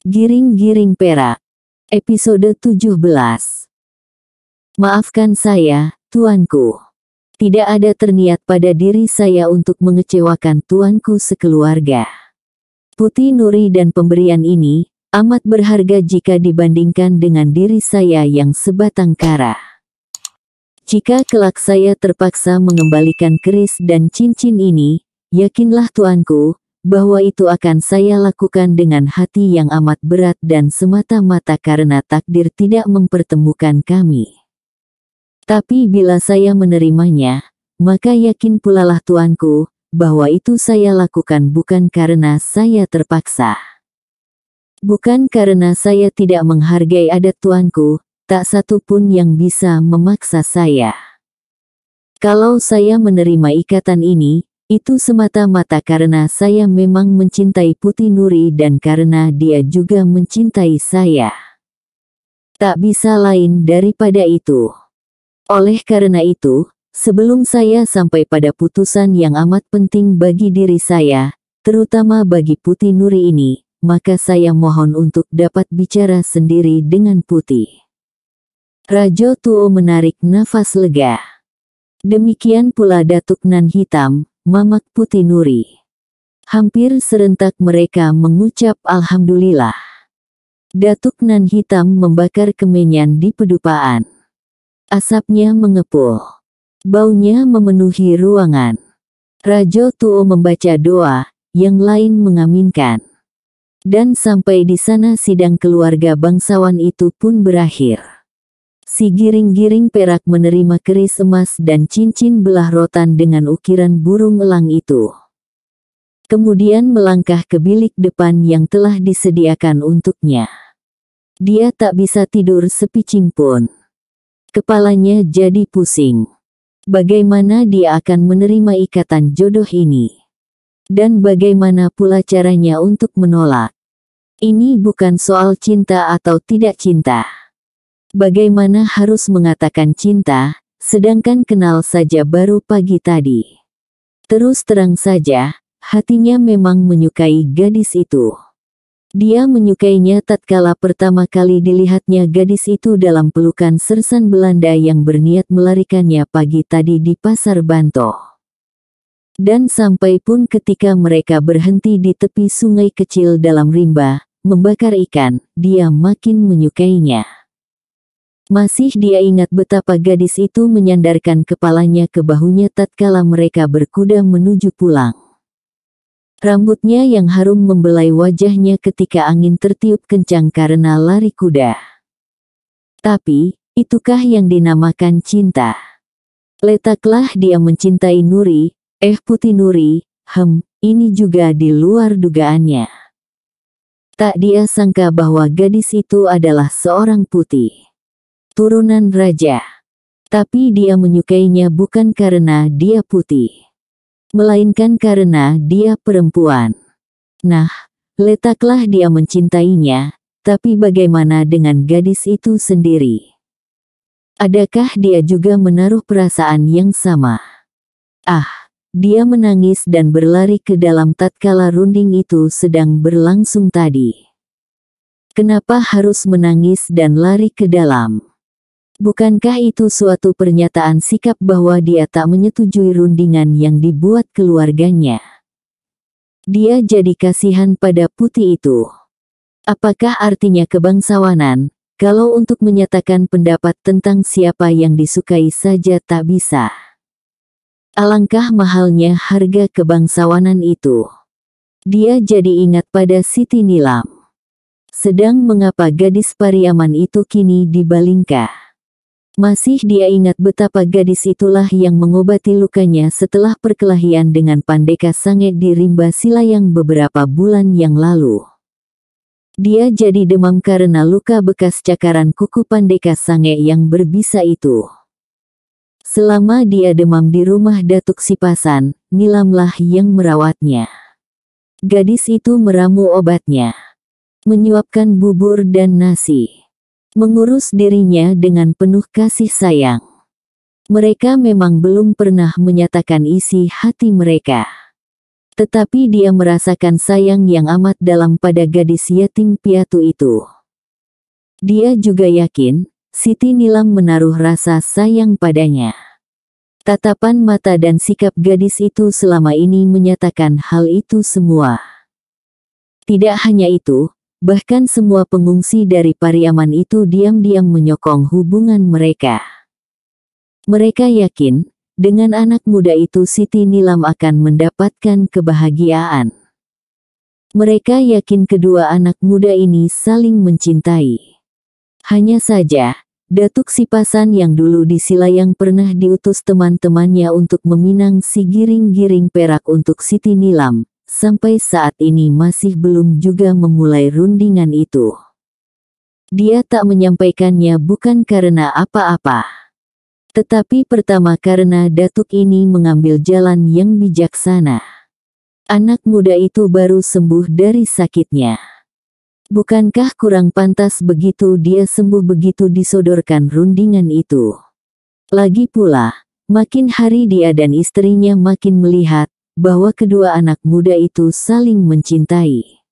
Giring-giring perak. Episode 17. Maafkan saya, tuanku. Tidak ada terniat pada diri saya untuk mengecewakan tuanku sekeluarga. Putih Nuri dan pemberian ini amat berharga jika dibandingkan dengan diri saya yang sebatang kara. Jika kelak saya terpaksa mengembalikan keris dan cincin ini, yakinlah tuanku, bahwa itu akan saya lakukan dengan hati yang amat berat dan semata-mata karena takdir tidak mempertemukan kami. Tapi bila saya menerimanya, maka yakin pulalah tuanku, bahwa itu saya lakukan bukan karena saya terpaksa. Bukan karena saya tidak menghargai adat tuanku, tak satu pun yang bisa memaksa saya. Kalau saya menerima ikatan ini, itu semata-mata karena saya memang mencintai Putih Nuri dan karena dia juga mencintai saya. Tak bisa lain daripada itu. Oleh karena itu, sebelum saya sampai pada putusan yang amat penting bagi diri saya, terutama bagi Putih Nuri ini, maka saya mohon untuk dapat bicara sendiri dengan Putih. Rajo Tuo menarik nafas lega. Demikian pula Datuk Nan Hitam, Mamak Putih Nuri. Hampir serentak mereka mengucap Alhamdulillah. Datuk Nan Hitam membakar kemenyan di pedupaan. Asapnya mengepul. Baunya memenuhi ruangan. Rajo Tuo membaca doa, yang lain mengaminkan. Dan sampai di sana sidang keluarga bangsawan itu pun berakhir. Si giring-giring perak menerima keris emas dan cincin belah rotan dengan ukiran burung elang itu. Kemudian melangkah ke bilik depan yang telah disediakan untuknya. Dia tak bisa tidur sepicing pun. Kepalanya jadi pusing. Bagaimana dia akan menerima ikatan jodoh ini? Dan bagaimana pula caranya untuk menolak? Ini bukan soal cinta atau tidak cinta. Bagaimana harus mengatakan cinta, sedangkan kenal saja baru pagi tadi. Terus terang saja, hatinya memang menyukai gadis itu. Dia menyukainya tatkala pertama kali dilihatnya gadis itu dalam pelukan sersan Belanda yang berniat melarikannya pagi tadi di Pasar Banto. Dan sampai pun ketika mereka berhenti di tepi sungai kecil dalam rimba, membakar ikan, dia makin menyukainya. Masih dia ingat betapa gadis itu menyandarkan kepalanya ke bahunya tatkala mereka berkuda menuju pulang. Rambutnya yang harum membelai wajahnya ketika angin tertiup kencang karena lari kuda. Tapi, itukah yang dinamakan cinta? Letaklah dia mencintai Nuri, Putih Nuri, ini juga di luar dugaannya. Tak dia sangka bahwa gadis itu adalah seorang putih. Turunan raja. Tapi dia menyukainya bukan karena dia putih, melainkan karena dia perempuan. Nah, letaklah dia mencintainya, tapi bagaimana dengan gadis itu sendiri? Adakah dia juga menaruh perasaan yang sama? Dia menangis dan berlari ke dalam tatkala runding itu sedang berlangsung tadi. Kenapa harus menangis dan lari ke dalam? Bukankah itu suatu pernyataan sikap bahwa dia tak menyetujui rundingan yang dibuat keluarganya? Dia jadi kasihan pada putih itu. Apakah artinya kebangsawanan, kalau untuk menyatakan pendapat tentang siapa yang disukai saja tak bisa? Alangkah mahalnya harga kebangsawanan itu. Dia jadi ingat pada Siti Nilam. Sedang mengapa gadis Pariaman itu kini di Balingka? Masih dia ingat betapa gadis itulah yang mengobati lukanya setelah perkelahian dengan Pandeka Sange di Rimba Silayang beberapa bulan yang lalu. Dia jadi demam karena luka bekas cakaran kuku Pandeka Sange yang berbisa itu. Selama dia demam di rumah Datuk Sipasan, Nilamlah yang merawatnya. Gadis itu meramu obatnya, menyuapkan bubur dan nasi, mengurus dirinya dengan penuh kasih sayang. Mereka memang belum pernah menyatakan isi hati mereka. Tetapi dia merasakan sayang yang amat dalam pada gadis yatim piatu itu. Dia juga yakin, Siti Nilam menaruh rasa sayang padanya. Tatapan mata dan sikap gadis itu selama ini menyatakan hal itu semua. Tidak hanya itu, bahkan semua pengungsi dari Pariaman itu diam-diam menyokong hubungan mereka. Mereka yakin, dengan anak muda itu Siti Nilam akan mendapatkan kebahagiaan. Mereka yakin kedua anak muda ini saling mencintai. Hanya saja, Datuk Sipasan yang dulu di Silayang pernah diutus teman-temannya untuk meminang si giring-giring perak untuk Siti Nilam, sampai saat ini masih belum juga memulai rundingan itu. Dia tak menyampaikannya bukan karena apa-apa. Tetapi pertama karena datuk ini mengambil jalan yang bijaksana. Anak muda itu baru sembuh dari sakitnya. Bukankah kurang pantas begitu dia sembuh begitu disodorkan rundingan itu? Lagi pula, makin hari dia dan istrinya makin melihat bahwa kedua anak muda itu saling mencintai.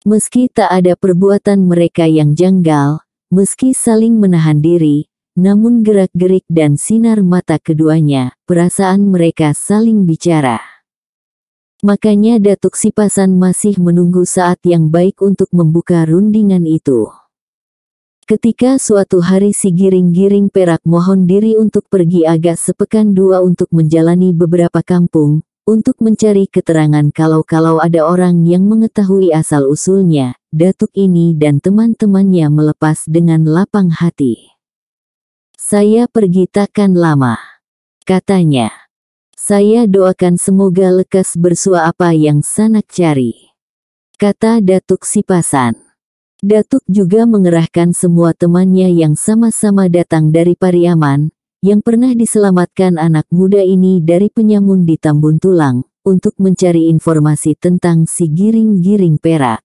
Meski tak ada perbuatan mereka yang janggal, meski saling menahan diri, namun gerak-gerik dan sinar mata keduanya, perasaan mereka saling bicara. Makanya Datuk Sipasan masih menunggu saat yang baik untuk membuka rundingan itu. Ketika suatu hari si giring-giring perak mohon diri untuk pergi agak sepekan dua untuk menjalani beberapa kampung, untuk mencari keterangan kalau ada orang yang mengetahui asal-usulnya, datuk ini dan teman-temannya melepas dengan lapang hati. Saya pergi takkan lama, katanya. Saya doakan semoga lekas bersua apa yang sanak cari, kata Datuk Sipasan. Datuk juga mengerahkan semua temannya yang sama-sama datang dari Pariaman, yang pernah diselamatkan anak muda ini dari penyamun di Tambun Tulang, untuk mencari informasi tentang si giring-giring perak.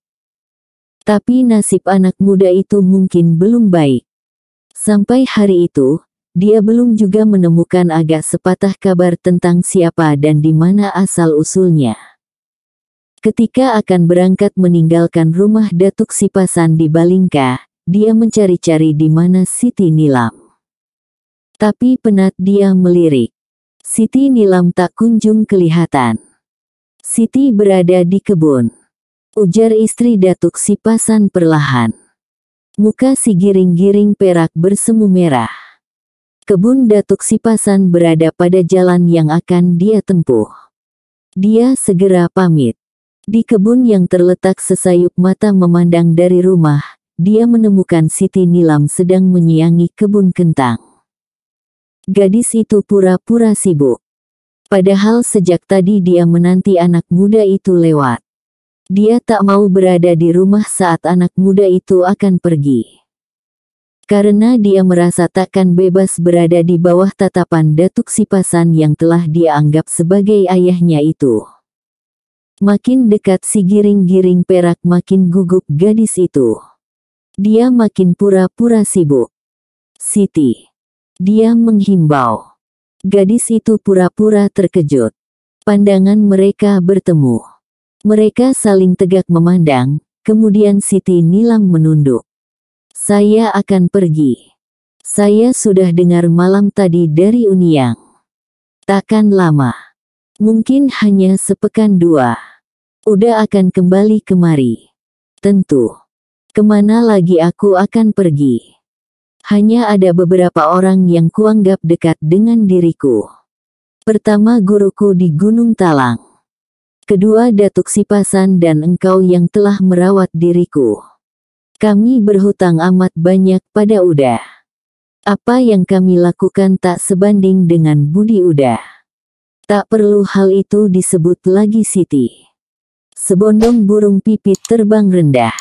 Tapi nasib anak muda itu mungkin belum baik. Sampai hari itu, dia belum juga menemukan agak sepatah kabar tentang siapa dan di mana asal-usulnya. Ketika akan berangkat meninggalkan rumah Datuk Sipasan di Balingka, dia mencari-cari di mana Siti Nilam. Tapi penat dia melirik. Siti Nilam tak kunjung kelihatan. Siti berada di kebun, ujar istri Datuk Sipasan perlahan. Muka si giring-giring perak bersemu merah. Kebun Datuk Sipasan berada pada jalan yang akan dia tempuh. Dia segera pamit. Di kebun yang terletak sesayup mata memandang dari rumah, dia menemukan Siti Nilam sedang menyiangi kebun kentang. Gadis itu pura-pura sibuk. Padahal sejak tadi dia menanti anak muda itu lewat. Dia tak mau berada di rumah saat anak muda itu akan pergi. Karena dia merasa takkan bebas berada di bawah tatapan Datuk Sipasan yang telah dia anggap sebagai ayahnya itu. Makin dekat si giring-giring perak makin gugup gadis itu. Dia makin pura-pura sibuk. Siti, dia menghimbau. Gadis itu pura-pura terkejut. Pandangan mereka bertemu. Mereka saling tegak memandang, kemudian Siti Nilam menunduk. Saya akan pergi. Saya sudah dengar malam tadi dari Uniang. Takkan lama. Mungkin hanya sepekan dua. Udah akan kembali kemari. Tentu. Kemana lagi aku akan pergi? Hanya ada beberapa orang yang kuanggap dekat dengan diriku. Pertama guruku di Gunung Talang. Kedua Datuk Sipasan dan engkau yang telah merawat diriku. Kami berhutang amat banyak pada Uda. Apa yang kami lakukan tak sebanding dengan budi Uda. Tak perlu hal itu disebut lagi Siti. Sebondong burung pipit terbang rendah.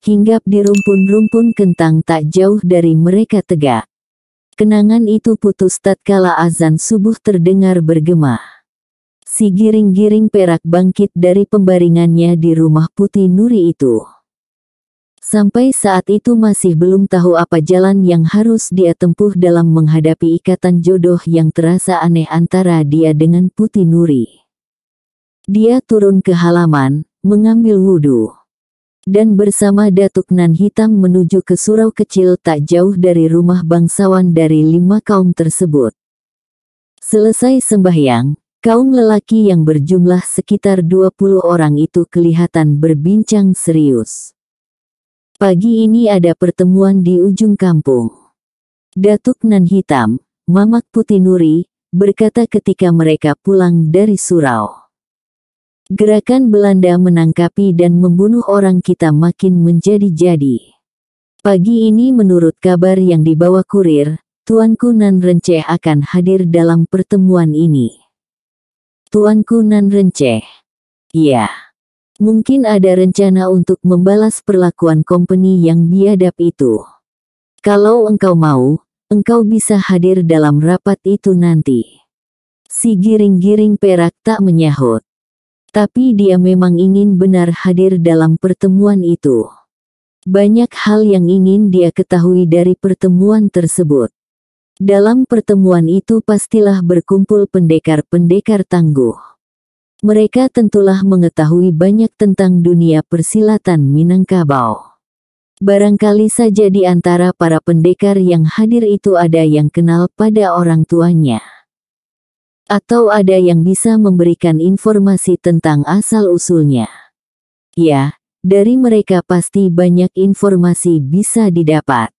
Hinggap di rumpun-rumpun kentang tak jauh dari mereka tegak. Kenangan itu putus tatkala azan subuh terdengar bergema. Si giring-giring perak bangkit dari pembaringannya di rumah Putih Nuri itu. Sampai saat itu masih belum tahu apa jalan yang harus dia tempuh dalam menghadapi ikatan jodoh yang terasa aneh antara dia dengan Putih Nuri. Dia turun ke halaman, mengambil wudhu, dan bersama Datuk Nan Hitam menuju ke surau kecil tak jauh dari rumah bangsawan dari 5 kaum tersebut. Selesai sembahyang, kaum lelaki yang berjumlah sekitar 20 orang itu kelihatan berbincang serius. Pagi ini ada pertemuan di ujung kampung. Datuk Nan Hitam, Mamak Putih Nuri, berkata ketika mereka pulang dari surau. Gerakan Belanda menangkapi dan membunuh orang kita makin menjadi-jadi. Pagi ini menurut kabar yang dibawa kurir, Tuanku Nan Renceh akan hadir dalam pertemuan ini. Tuanku Nan Renceh. Ya. Mungkin ada rencana untuk membalas perlakuan company yang biadab itu. Kalau engkau mau, engkau bisa hadir dalam rapat itu nanti. Si giring-giring perak tak menyahut. Tapi dia memang ingin benar hadir dalam pertemuan itu. Banyak hal yang ingin dia ketahui dari pertemuan tersebut. Dalam pertemuan itu pastilah berkumpul pendekar-pendekar tangguh. Mereka tentulah mengetahui banyak tentang dunia persilatan Minangkabau. Barangkali saja di antara para pendekar yang hadir itu ada yang kenal pada orang tuanya. Atau ada yang bisa memberikan informasi tentang asal-usulnya. Ya, dari mereka pasti banyak informasi bisa didapat.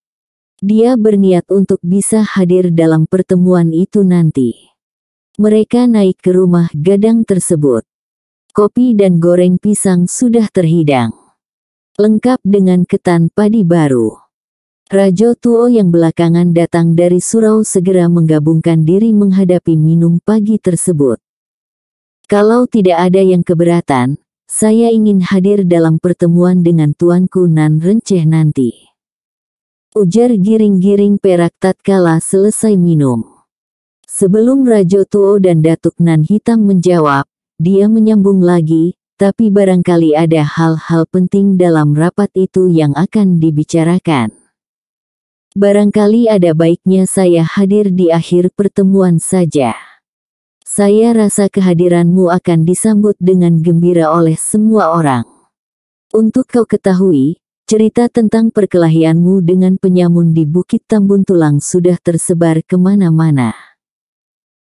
Dia berniat untuk bisa hadir dalam pertemuan itu nanti. Mereka naik ke rumah gadang tersebut. Kopi dan goreng pisang sudah terhidang. Lengkap dengan ketan padi baru. Rajo Tuo yang belakangan datang dari surau segera menggabungkan diri menghadapi minum pagi tersebut. Kalau tidak ada yang keberatan, saya ingin hadir dalam pertemuan dengan Tuanku Nan Renceh nanti. Ujar giring-giring perak tatkala selesai minum. Sebelum Rajo Tuo dan Datuk Nan Hitam menjawab, dia menyambung lagi, tapi barangkali ada hal-hal penting dalam rapat itu yang akan dibicarakan. Barangkali ada baiknya saya hadir di akhir pertemuan saja. Saya rasa kehadiranmu akan disambut dengan gembira oleh semua orang. Untuk kau ketahui, cerita tentang perkelahianmu dengan penyamun di Bukit Tambun Tulang sudah tersebar kemana-mana.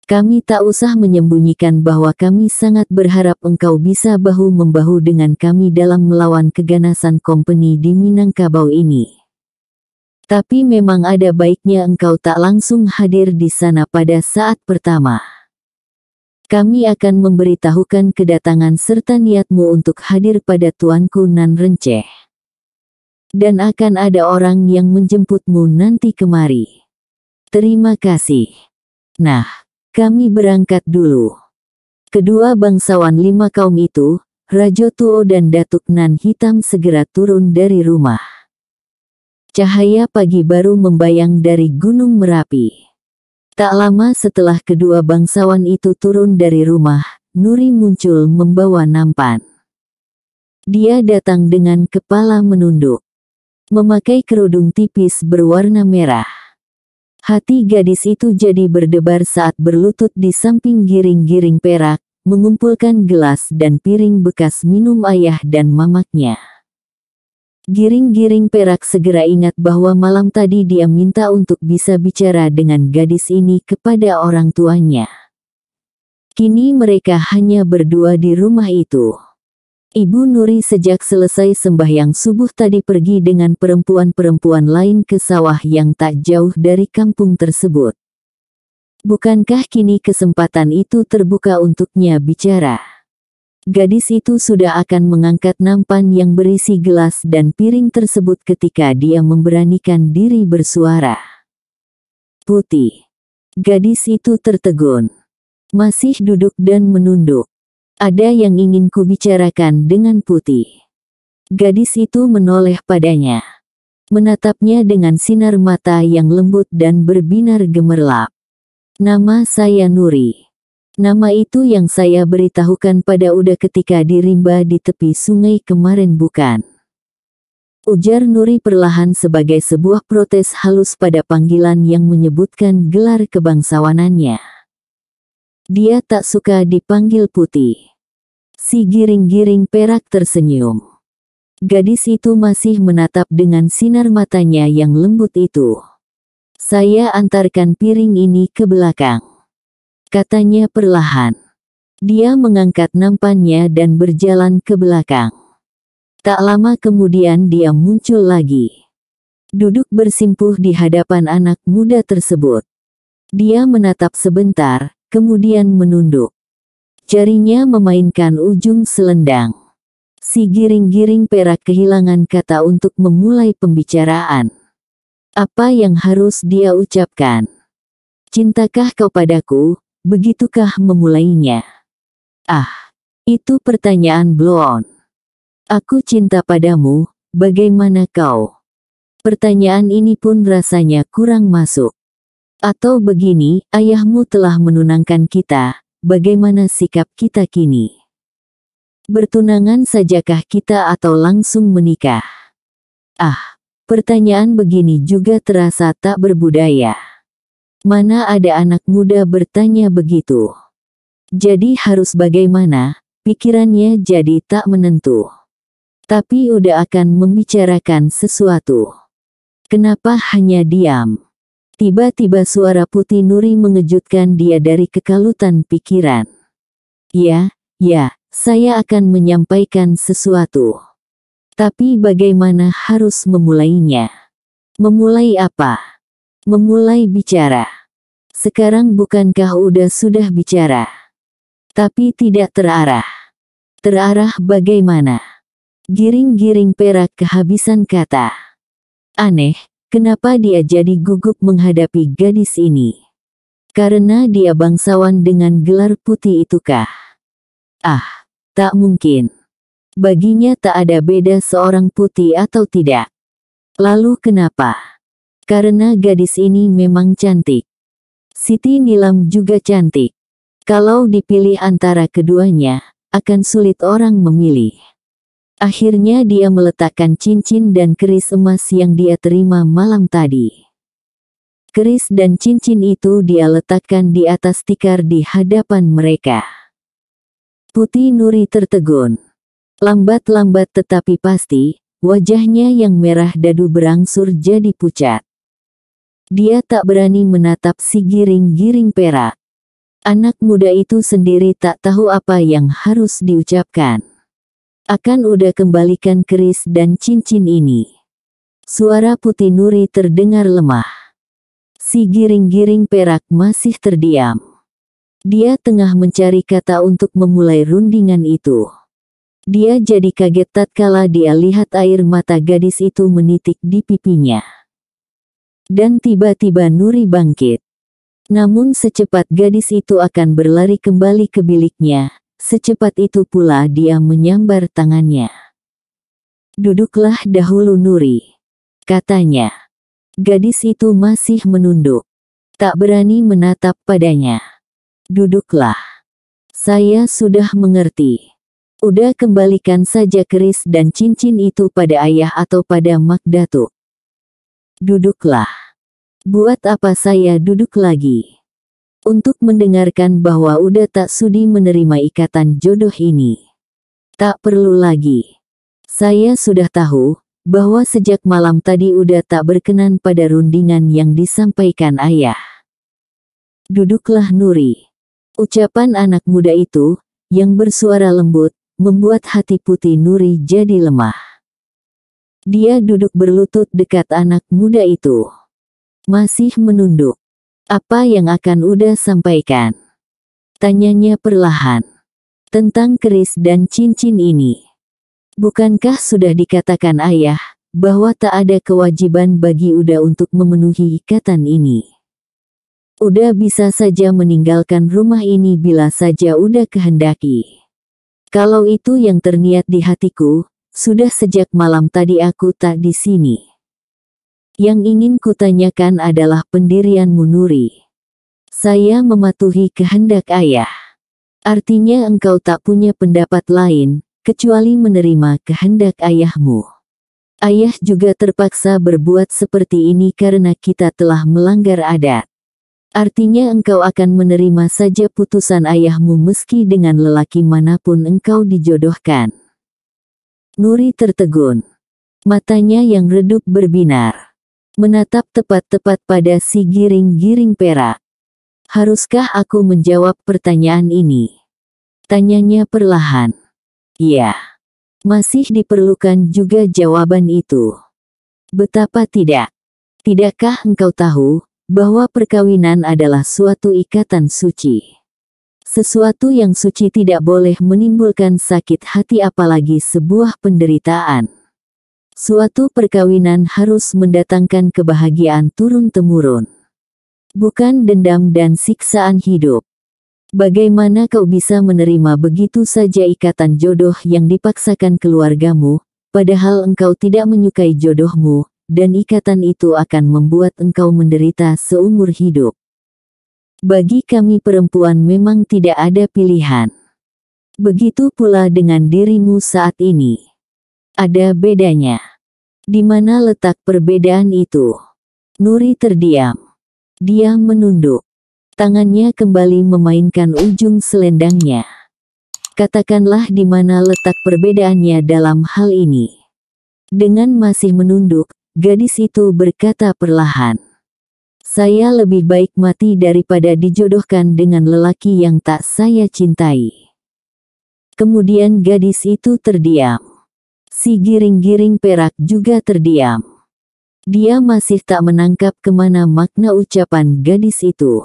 Kami tak usah menyembunyikan bahwa kami sangat berharap engkau bisa bahu-membahu dengan kami dalam melawan keganasan company di Minangkabau ini. Tapi memang ada baiknya engkau tak langsung hadir di sana pada saat pertama. Kami akan memberitahukan kedatangan serta niatmu untuk hadir pada Tuanku Nan Renceh. Dan akan ada orang yang menjemputmu nanti kemari. Terima kasih. Nah, kami berangkat dulu. Kedua bangsawan 5 kaum itu, Rajo Tuo dan Datuk Nan Hitam segera turun dari rumah. Cahaya pagi baru membayang dari Gunung Merapi. Tak lama setelah kedua bangsawan itu turun dari rumah, Nuri muncul membawa nampan. Dia datang dengan kepala menunduk. Memakai kerudung tipis berwarna merah. Hati gadis itu jadi berdebar saat berlutut di samping giring-giring perak, mengumpulkan gelas dan piring bekas minum ayah dan mamaknya. Giring-giring perak segera ingat bahwa malam tadi dia minta untuk bisa bicara dengan gadis ini kepada orang tuanya. Kini mereka hanya berdua di rumah itu. Ibu Nuri sejak selesai sembahyang subuh tadi pergi dengan perempuan-perempuan lain ke sawah yang tak jauh dari kampung tersebut. Bukankah kini kesempatan itu terbuka untuknya bicara? Gadis itu sudah akan mengangkat nampan yang berisi gelas dan piring tersebut ketika dia memberanikan diri bersuara. Putih. Gadis itu tertegun. Masih duduk dan menunduk. Ada yang ingin kubicarakan dengan Putih. Gadis itu menoleh padanya. Menatapnya dengan sinar mata yang lembut dan berbinar gemerlap. Nama saya Nuri. Nama itu yang saya beritahukan pada Uda ketika dirimba di tepi sungai kemarin bukan? Ujar Nuri perlahan sebagai sebuah protes halus pada panggilan yang menyebutkan gelar kebangsawanannya. Dia tak suka dipanggil Putih. Si giring-giring perak tersenyum. Gadis itu masih menatap dengan sinar matanya yang lembut itu. Saya antarkan piring ini ke belakang, katanya perlahan. Dia mengangkat nampannya dan berjalan ke belakang. Tak lama kemudian dia muncul lagi. Duduk bersimpuh di hadapan anak muda tersebut. Dia menatap sebentar, kemudian menunduk. Jarinya memainkan ujung selendang. Si giring-giring perak kehilangan kata untuk memulai pembicaraan. Apa yang harus dia ucapkan? Cintakah kau padaku? Begitukah memulainya? Ah, itu pertanyaan blow-on. Aku cinta padamu, bagaimana kau? Pertanyaan ini pun rasanya kurang masuk. Atau begini, ayahmu telah menunangkan kita, bagaimana sikap kita kini? Bertunangan sajakah kita atau langsung menikah? Ah, pertanyaan begini juga terasa tak berbudaya. Mana ada anak muda bertanya begitu? Jadi harus bagaimana? Pikirannya jadi tak menentu. Tapi udah akan membicarakan sesuatu. Kenapa hanya diam? Tiba-tiba suara Putih Nuri mengejutkan dia dari kekalutan pikiran. Ya, saya akan menyampaikan sesuatu. Tapi bagaimana harus memulainya? Memulai apa? Memulai bicara. Sekarang bukankah sudah bicara? Tapi tidak terarah. Terarah bagaimana? Giring-giring perak kehabisan kata. Aneh, kenapa dia jadi gugup menghadapi gadis ini? Karena dia bangsawan dengan gelar putih itukah? Ah, tak mungkin. Baginya tak ada beda seorang putih atau tidak. Lalu kenapa? Karena gadis ini memang cantik. Siti Nilam juga cantik. Kalau dipilih antara keduanya, akan sulit orang memilih. Akhirnya dia meletakkan cincin dan keris emas yang dia terima malam tadi. Keris dan cincin itu dia letakkan di atas tikar di hadapan mereka. Putih Nuri tertegun. Lambat-lambat tetapi pasti, wajahnya yang merah dadu berangsur jadi pucat. Dia tak berani menatap si giring-giring perak. Anak muda itu sendiri tak tahu apa yang harus diucapkan. Akan udah kembalikan keris dan cincin ini. Suara Putih Nuri terdengar lemah. Si giring-giring perak masih terdiam. Dia tengah mencari kata untuk memulai rundingan itu. Dia jadi kaget tatkala dia lihat air mata gadis itu menitik di pipinya. Dan tiba-tiba Nuri bangkit. Namun secepat gadis itu akan berlari kembali ke biliknya, secepat itu pula dia menyambar tangannya. Duduklah dahulu Nuri, katanya. Gadis itu masih menunduk. Tak berani menatap padanya. Duduklah. Saya sudah mengerti. Udah kembalikan saja keris dan cincin itu pada ayah atau pada Mak Datuk. Duduklah. Buat apa saya duduk lagi? Untuk mendengarkan bahwa udah tak sudi menerima ikatan jodoh ini. Tak perlu lagi. Saya sudah tahu, bahwa sejak malam tadi udah tak berkenan pada rundingan yang disampaikan ayah. Duduklah Nuri. Ucapan anak muda itu, yang bersuara lembut, membuat hati Putih Nuri jadi lemah. Dia duduk berlutut dekat anak muda itu. Masih menunduk. Apa yang akan udah sampaikan? Tanyanya perlahan. Tentang keris dan cincin ini. Bukankah sudah dikatakan ayah, bahwa tak ada kewajiban bagi Uda untuk memenuhi ikatan ini? Uda bisa saja meninggalkan rumah ini bila saja Uda kehendaki. Kalau itu yang terniat di hatiku, sudah sejak malam tadi aku tak di sini. Yang ingin kutanyakan adalah pendirianmu Nuri. Saya mematuhi kehendak ayah. Artinya engkau tak punya pendapat lain, kecuali menerima kehendak ayahmu. Ayah juga terpaksa berbuat seperti ini karena kita telah melanggar adat. Artinya engkau akan menerima saja putusan ayahmu meski dengan lelaki manapun engkau dijodohkan. Nuri tertegun. Matanya yang redup berbinar. Menatap tepat-tepat pada si giring-giring perak. Haruskah aku menjawab pertanyaan ini? Tanyanya perlahan. Iya. Masih diperlukan juga jawaban itu. Betapa tidak? Tidakkah engkau tahu bahwa perkawinan adalah suatu ikatan suci? Sesuatu yang suci tidak boleh menimbulkan sakit hati apalagi sebuah penderitaan. Suatu perkawinan harus mendatangkan kebahagiaan turun-temurun. Bukan dendam dan siksaan hidup. Bagaimana kau bisa menerima begitu saja ikatan jodoh yang dipaksakan keluargamu, padahal engkau tidak menyukai jodohmu, dan ikatan itu akan membuat engkau menderita seumur hidup. Bagi kami perempuan memang tidak ada pilihan. Begitu pula dengan dirimu saat ini. Ada bedanya. Di mana letak perbedaan itu? Nuri terdiam. Dia menunduk. Tangannya kembali memainkan ujung selendangnya. Katakanlah di mana letak perbedaannya dalam hal ini. Dengan masih menunduk, gadis itu berkata perlahan. Saya lebih baik mati daripada dijodohkan dengan lelaki yang tak saya cintai. Kemudian gadis itu terdiam. Si giring-giring perak juga terdiam. Dia masih tak menangkap kemana makna ucapan gadis itu.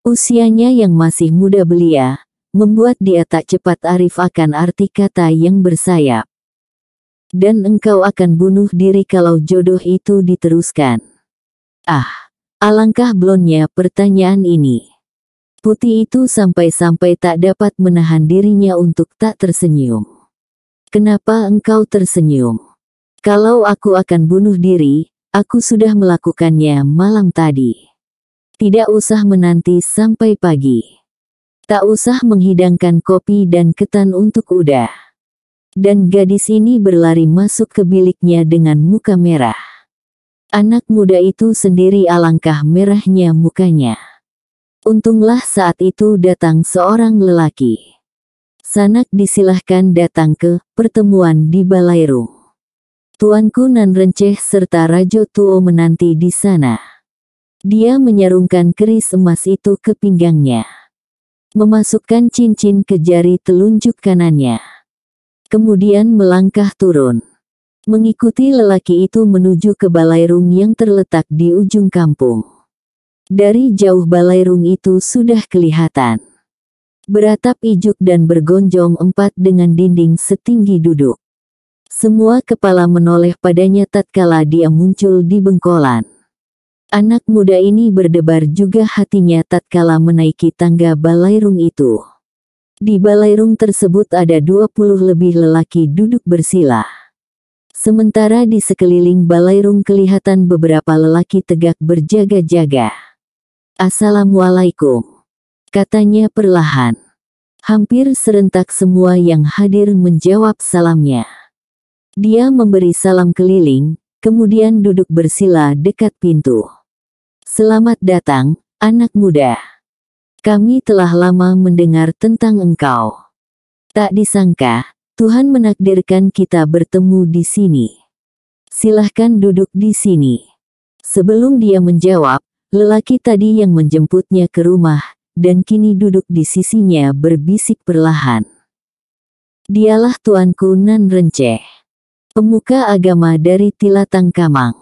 Usianya yang masih muda belia, membuat dia tak cepat arif akan arti kata yang bersayap. Dan engkau akan bunuh diri kalau jodoh itu diteruskan. Alangkah blonnya pertanyaan ini. Putih itu sampai-sampai tak dapat menahan dirinya untuk tak tersenyum. Kenapa engkau tersenyum? Kalau aku akan bunuh diri, aku sudah melakukannya malam tadi. Tidak usah menanti sampai pagi. Tak usah menghidangkan kopi dan ketan untuk udah. Dan gadis ini berlari masuk ke biliknya dengan muka merah. Anak muda itu sendiri alangkah merahnya mukanya. Untunglah saat itu datang seorang lelaki. Sanak disilahkan datang ke pertemuan di Balairung. Tuanku Nan Renceh serta Rajo Tuo menanti di sana. Dia menyarungkan keris emas itu ke pinggangnya. Memasukkan cincin ke jari telunjuk kanannya. Kemudian melangkah turun. Mengikuti lelaki itu menuju ke Balairung yang terletak di ujung kampung. Dari jauh Balairung itu sudah kelihatan. Beratap ijuk dan bergonjong empat dengan dinding setinggi duduk. Semua kepala menoleh padanya tatkala dia muncul di bengkolan. Anak muda ini berdebar juga hatinya tatkala menaiki tangga Balairung itu. Di Balairung tersebut ada 20 lebih lelaki duduk bersila. Sementara di sekeliling Balairung kelihatan beberapa lelaki tegak berjaga-jaga. Assalamualaikum, katanya perlahan. Hampir serentak semua yang hadir menjawab salamnya. Dia memberi salam keliling, kemudian duduk bersila dekat pintu. Selamat datang, anak muda. Kami telah lama mendengar tentang engkau. Tak disangka, Tuhan menakdirkan kita bertemu di sini. Silahkan duduk di sini. Sebelum dia menjawab, lelaki tadi yang menjemputnya ke rumah, dan kini duduk di sisinya berbisik perlahan. Dialah tuanku Nan Renceh, pemuka agama dari Tilatang Kamang.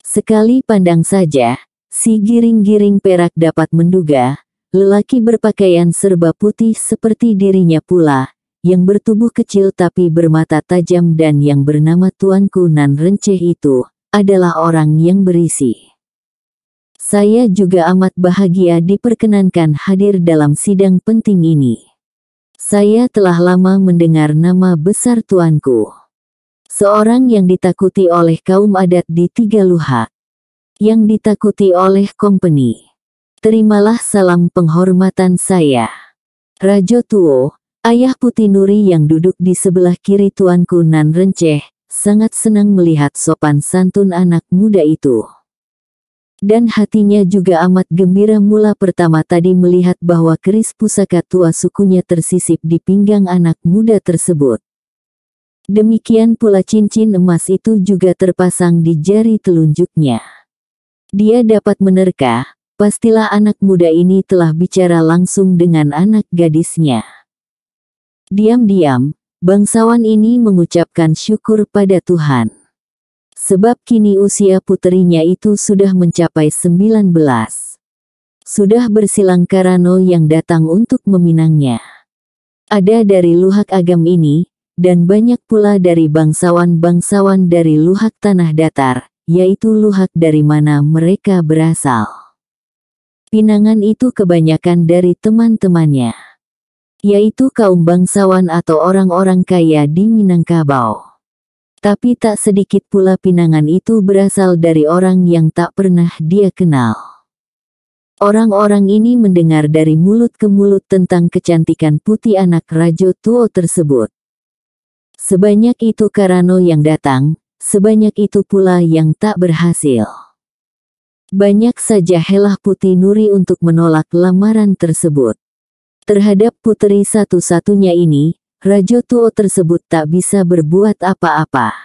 Sekali pandang saja, si giring-giring perak dapat menduga, lelaki berpakaian serba putih seperti dirinya pula, yang bertubuh kecil tapi bermata tajam dan yang bernama tuanku Nan Renceh itu, adalah orang yang berisi. Saya juga amat bahagia diperkenankan hadir dalam sidang penting ini. Saya telah lama mendengar nama besar tuanku. Seorang yang ditakuti oleh kaum adat di Tiga Luhak. Yang ditakuti oleh company. Terimalah salam penghormatan saya. Rajo Tuo, ayah Putih Nuri yang duduk di sebelah kiri tuanku Nan Renceh, sangat senang melihat sopan santun anak muda itu. Dan hatinya juga amat gembira mula pertama tadi melihat bahwa keris pusaka tua sukunya tersisip di pinggang anak muda tersebut. Demikian pula cincin emas itu juga terpasang di jari telunjuknya. Dia dapat menerka, pastilah anak muda ini telah bicara langsung dengan anak gadisnya. Diam-diam, bangsawan ini mengucapkan syukur pada Tuhan. Sebab kini usia puterinya itu sudah mencapai 19. Sudah bersilang Karano yang datang untuk meminangnya. Ada dari Luhak Agam ini, dan banyak pula dari bangsawan-bangsawan dari Luhak Tanah Datar, yaitu Luhak dari mana mereka berasal. Pinangan itu kebanyakan dari teman-temannya, yaitu kaum bangsawan atau orang-orang kaya di Minangkabau. Tapi tak sedikit pula pinangan itu berasal dari orang yang tak pernah dia kenal. Orang-orang ini mendengar dari mulut ke mulut tentang kecantikan putih anak Rajo Tuo tersebut. Sebanyak itu Karano yang datang, sebanyak itu pula yang tak berhasil. Banyak saja helah Putih Nuri untuk menolak lamaran tersebut. Terhadap puteri satu-satunya ini, Rajo Tuo tersebut tak bisa berbuat apa-apa.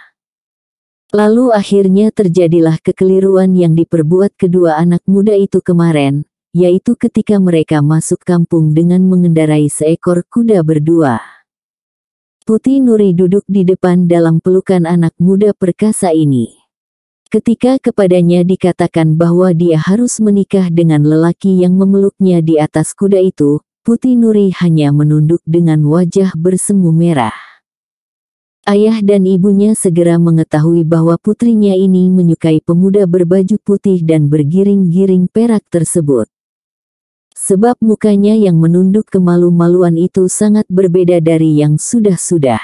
Lalu akhirnya terjadilah kekeliruan yang diperbuat kedua anak muda itu kemarin, yaitu ketika mereka masuk kampung dengan mengendarai seekor kuda berdua. Putih Nuri duduk di depan dalam pelukan anak muda perkasa ini. Ketika kepadanya dikatakan bahwa dia harus menikah dengan lelaki yang memeluknya di atas kuda itu, Putih Nuri hanya menunduk dengan wajah bersemu merah. Ayah dan ibunya segera mengetahui bahwa putrinya ini menyukai pemuda berbaju putih dan bergiring-giring perak tersebut. Sebab mukanya yang menunduk kemalu-maluan itu sangat berbeda dari yang sudah-sudah.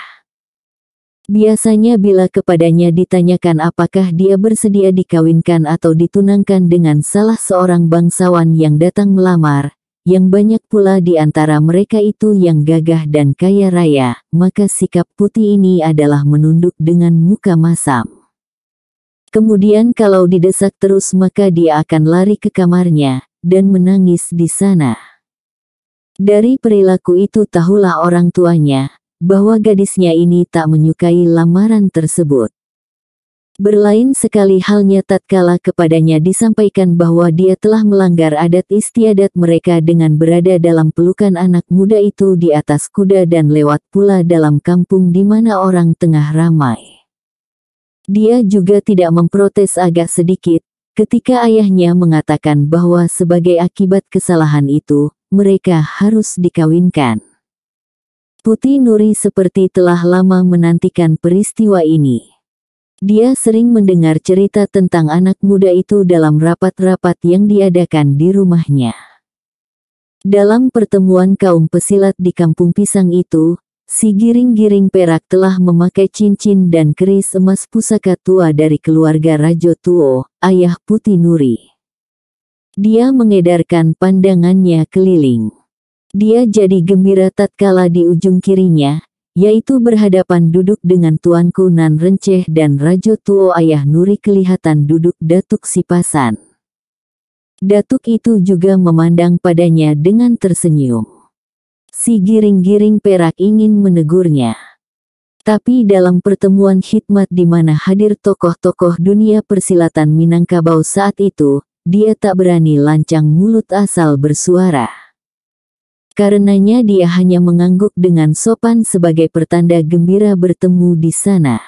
Biasanya bila kepadanya ditanyakan apakah dia bersedia dikawinkan atau ditunangkan dengan salah seorang bangsawan yang datang melamar, yang banyak pula di antara mereka itu yang gagah dan kaya raya, maka sikap Putih ini adalah menunduk dengan muka masam. Kemudian kalau didesak terus maka dia akan lari ke kamarnya, dan menangis di sana. Dari perilaku itu tahulah orang tuanya, bahwa gadisnya ini tak menyukai lamaran tersebut. Berlain sekali halnya tatkala kepadanya disampaikan bahwa dia telah melanggar adat istiadat mereka dengan berada dalam pelukan anak muda itu di atas kuda dan lewat pula dalam kampung di mana orang tengah ramai. Dia juga tidak memprotes agak sedikit, ketika ayahnya mengatakan bahwa sebagai akibat kesalahan itu, mereka harus dikawinkan. Putih Nuri seperti telah lama menantikan peristiwa ini. Dia sering mendengar cerita tentang anak muda itu dalam rapat-rapat yang diadakan di rumahnya. Dalam pertemuan kaum pesilat di Kampung Pisang itu, si giring-giring perak telah memakai cincin dan keris emas pusaka tua dari keluarga Rajo Tuo, ayah Putih Nuri. Dia mengedarkan pandangannya keliling. Dia jadi gembira tatkala di ujung kirinya, yaitu berhadapan duduk dengan tuanku Nan Renceh dan Rajo Tuo ayah Nuri kelihatan duduk Datuk Sipasan. Datuk itu juga memandang padanya dengan tersenyum. Si giring-giring perak ingin menegurnya. Tapi dalam pertemuan khidmat di mana hadir tokoh-tokoh dunia persilatan Minangkabau saat itu, dia tak berani lancang mulut asal bersuara. Karenanya dia hanya mengangguk dengan sopan sebagai pertanda gembira bertemu di sana.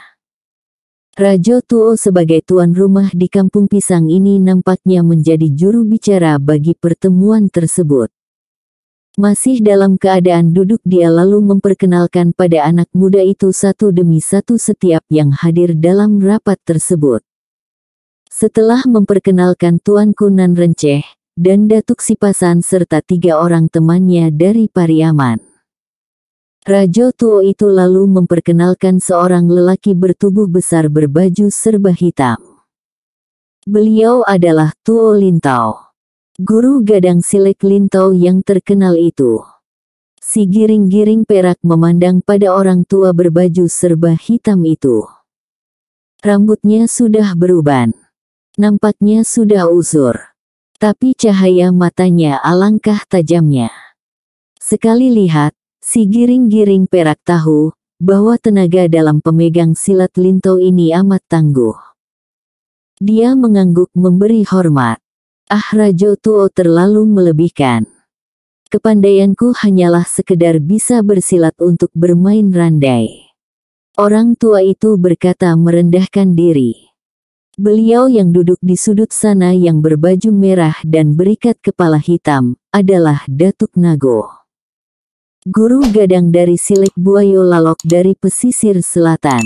Rajo Tuo sebagai tuan rumah di Kampung Pisang ini nampaknya menjadi juru bicara bagi pertemuan tersebut. Masih dalam keadaan duduk dia lalu memperkenalkan pada anak muda itu satu demi satu setiap yang hadir dalam rapat tersebut. Setelah memperkenalkan tuanku Nan Renceh, dan Datuk Sipasan serta 3 orang temannya dari Pariaman, Rajo Tuo itu lalu memperkenalkan seorang lelaki bertubuh besar berbaju serba hitam. Beliau adalah Tuo Lintau, guru gadang silek Lintau yang terkenal itu. Si giring-giring perak memandang pada orang tua berbaju serba hitam itu. Rambutnya sudah beruban. Nampaknya sudah uzur. Tapi cahaya matanya alangkah tajamnya. Sekali lihat, si giring-giring perak tahu bahwa tenaga dalam pemegang silat Lintou ini amat tangguh. Dia mengangguk memberi hormat. Ah, Rajo Tuo terlalu melebihkan. Kepandaianku hanyalah sekedar bisa bersilat untuk bermain randai. Orang tua itu berkata merendahkan diri. Beliau yang duduk di sudut sana yang berbaju merah dan berikat kepala hitam, adalah Datuk Nago. Guru gadang dari Silek Buayo Lalok dari pesisir selatan.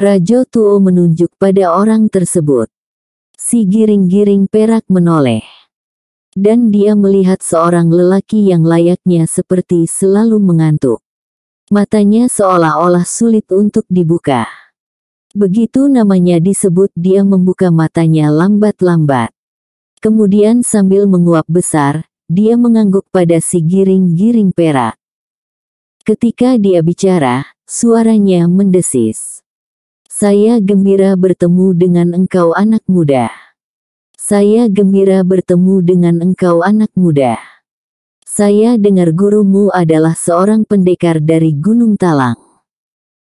Rajo Tuo menunjuk pada orang tersebut. Si giring-giring perak menoleh. Dan dia melihat seorang lelaki yang layaknya seperti selalu mengantuk. Matanya seolah-olah sulit untuk dibuka. Begitu namanya disebut, dia membuka matanya lambat-lambat. Kemudian sambil menguap besar, dia mengangguk pada si giring-giring perak. Ketika dia bicara, suaranya mendesis. Saya gembira bertemu dengan engkau anak muda. Saya gembira bertemu dengan engkau anak muda. Saya dengar gurumu adalah seorang pendekar dari Gunung Talang.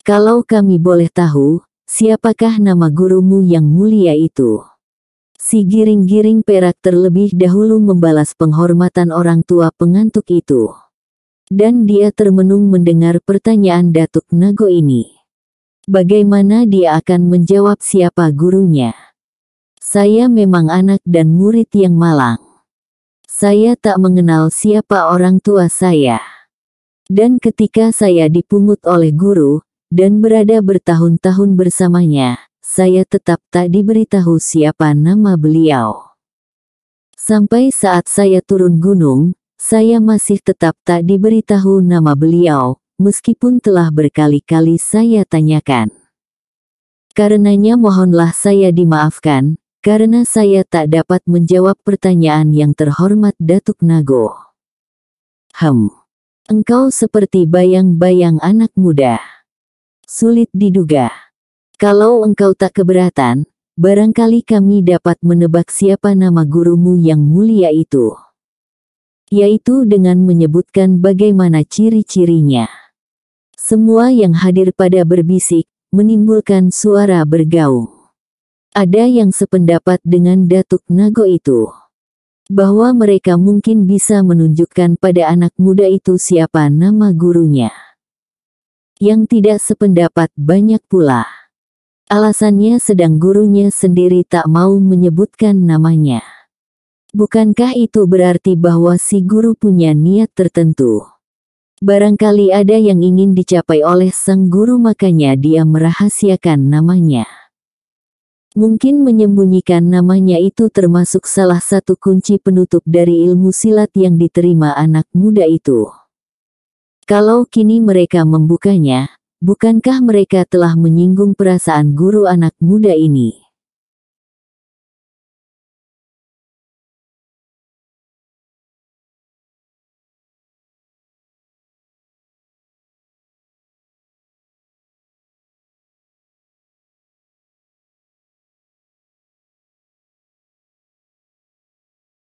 Kalau kami boleh tahu, siapakah nama gurumu yang mulia itu? Si giring-giring perak terlebih dahulu membalas penghormatan orang tua pengantuk itu. Dan dia termenung mendengar pertanyaan Datuk Nago ini. Bagaimana dia akan menjawab siapa gurunya? Saya memang anak dan murid yang malang. Saya tak mengenal siapa orang tua saya. Dan ketika saya dipungut oleh guru, dan berada bertahun-tahun bersamanya, saya tetap tak diberitahu siapa nama beliau. Sampai saat saya turun gunung, saya masih tetap tak diberitahu nama beliau, meskipun telah berkali-kali saya tanyakan. Karenanya mohonlah saya dimaafkan, karena saya tak dapat menjawab pertanyaan yang terhormat Datuk Nago. Engkau seperti bayang-bayang anak muda. Sulit diduga. Kalau engkau tak keberatan, barangkali kami dapat menebak siapa nama gurumu yang mulia itu. Yaitu dengan menyebutkan bagaimana ciri-cirinya. Semua yang hadir pada berbisik, menimbulkan suara bergaung. Ada yang sependapat dengan Datuk Nago itu. Bahwa mereka mungkin bisa menunjukkan pada anak muda itu siapa nama gurunya. Yang tidak sependapat banyak pula. Alasannya sedang gurunya sendiri tak mau menyebutkan namanya. Bukankah itu berarti bahwa si guru punya niat tertentu? Barangkali ada yang ingin dicapai oleh sang guru, makanya dia merahasiakan namanya. Mungkin menyembunyikan namanya itu termasuk salah satu kunci penutup dari ilmu silat yang diterima anak muda itu. Kalau kini mereka membukanya, bukankah mereka telah menyinggung perasaan guru anak muda ini?